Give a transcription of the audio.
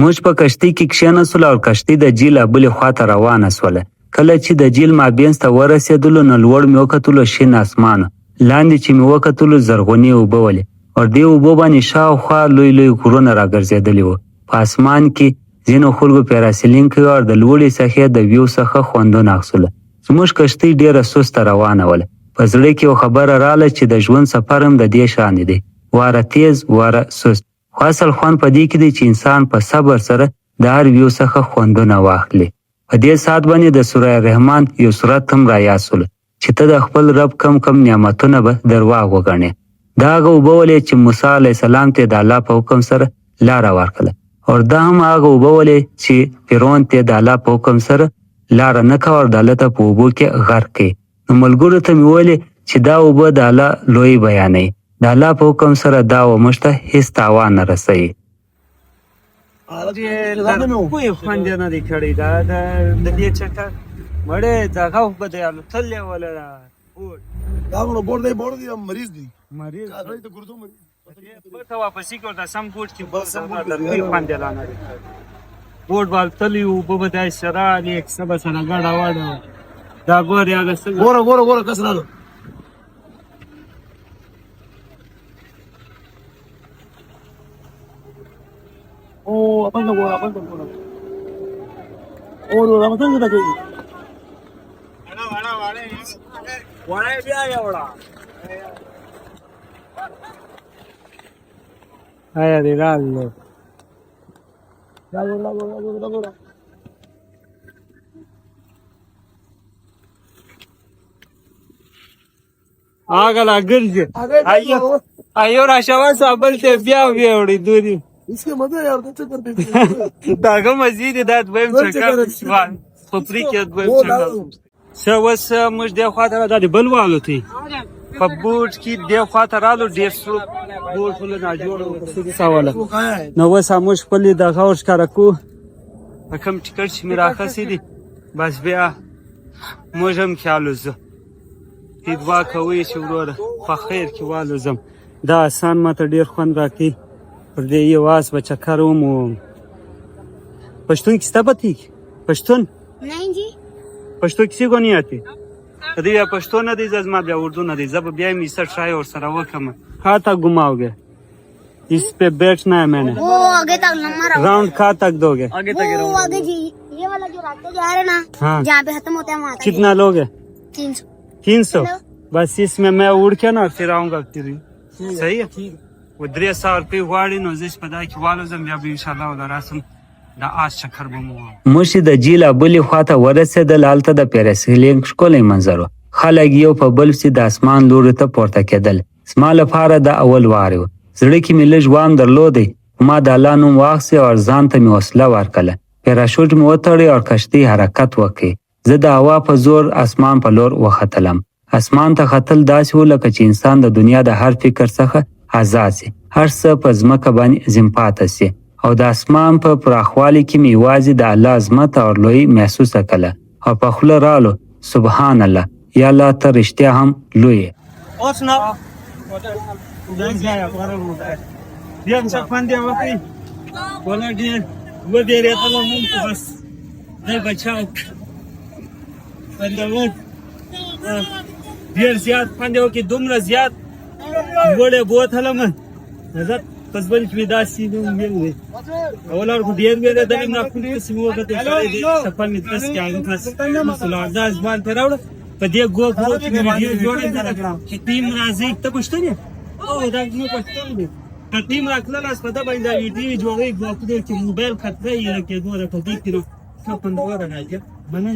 موږ په کشتۍ کې کښېناستلو او کشتۍ د جهیل بلې خواته روانه سوله. کله چې د جهیل مابینځ ته ورسېدلو نو لوړ مې وکتلو شین اسمان، لاندې چې مې وکتلو زرغونې اوبه ولې. اور دې اوبو باندې شاوخوا لوی لوی غرونه راګرځېدلي وو. په اسمان کې ځینو خلکو پیراسیلین کوي او د لوړې ساحې د ویو څخه خوندونه اخیستله. زموږ کشتۍ ډېره سسته روانه وله. په زړه کې یو خبره راله چې د ژوند سفر هم د دې شان دی، واره تیز واره سست. خو اصل خوند په دې کې دی چې انسان په صبر سره د هر ویو څخه خوندونه واخلي. په دې ساعت باندې د سوره رحمان یو سورت هم رایاد سوله چې ته د خپل رب کم کم نعمتونه به درواغ وګڼې. دا هغه اوبه ولې چې موسی علیه السلام ته د الله په حکم سره لاره ورکړله، او دا هم هغه اوبه ولې چې فرعون ته د الله په حکم سره لاره نه کوه او د الله ته په اوبو کې غرق کړي. نو ملګرو ته مې ویلې چې دا اوبه د الله لوی بیانوي. د الله په حکم سره دا و موږ ته هېڅ تاوان نه رسوي. کوی خوند نه دی کړی دا د دې چکر مړې دغه به د الوتلې ولا دا نو بور دی مریض دی مریض کاغړی ته ګردو مریض په واپسې کو دا سم ګوټ کې بس د کوی خوند نه دی ګوټ وال تلیو په دای سره لیک سبا سره غاډه واډه دا ګور یا ګوره کس نه او اپن ګوره او نو رامتن څه کوي وړه بیا یا وړه آیا دی رالو لا آگا لا ګرځي ایو راشوا صابل ته بیا وړي دوی इसके मजा यार तो चक्कर दे داغه مزید د دویم چکر شوان خپري کې دویم چکر شو وس موږ د خاطر د بلوالو تی په بوټ کې د خاطر رالو ډیر سو بوټ له نه جوړ سواله نو وس موږ خپل د غوښ کارکو کوم ټیکټ چې می راخسي دي بس بیا موږ هم خیالو زه دوا کوي چې وروره په خیر کې والو زم دا آسان ماته ډیر خوند راکړي پر دې یواز به چکر ومو پښتون کیسه بتی پښتون नहीं जी پښتو کیسه کو نه آتی دې یا پښتو نه دی زما بیا اردو نه دی زب بیا می سر شای اور سره وکم کہاں تک घुमाओगे इस पे बैठना है मैंने वो आगे तक नंबर राउंड कहाँ तक दोगे आगे तक वो आगे जी ये वाला जो रास्ता जा रहा है ना हाँ। जहाँ पे खत्म होता है वहाँ तक कितना लोगे 300 300 बस इसमें मैं उड़ के ना फिर आऊंगा फिर सही है و 300 روپۍ غواړي نو زه په دا کې والوزم بیا به انشاءالله ولا راسم دا آس چکر به مو موږ چې د جهیل بلې خواته ورسېدل هلته د پیراسیلینګ ښکلی منظر و. خلک یو په بل پسې د اسمان لوري ته پورته کېدل. زما لپاره د اول وارې و. زړه کې مې لږ وام درلودی. ما د الله نوم واخیستی او ځان ته مې وسله ورکړله. پیراشوټ مې وتړی او کشتۍ حرکت وکړي. زه د هوا په زور اسمان په لور وختلم. اسمان ته ختل داسې و لکه چې انسان د دنیا د هر فکر څخه آزاد سي. هر څه په ځمکه باندې زمپاته سي او د اسمان په پراخوالي کې مې یوازې د الله عظمت او لوی محسوسه کړله او په خوله رالو سبحان الله یا الله ته رښتیا هم لوی اوس نه بیا څه باندې وکړي ولا ډېر و دې راته نو بس نه بچاو اندور ډېر زیات باندې وکړي دومره زیات وړه بوتله من نظر پس بل کې داسې نو مې اولار خو ډیر مې د دې نه کوم څه مو غته کړی سفر می تاسو کې هغه تاسو مسله دا ځوان ته راوړ په دې ګو خو چې مې ډیر جوړې درکړم چې ټیم راځي ته پښتنه او دا نو پښتنه دي ټیم راکړل اس په دا باندې ویډیو جوړې ګو چې موبایل خطرې یې کې دوه په دې کې نو څه په نور راځي منه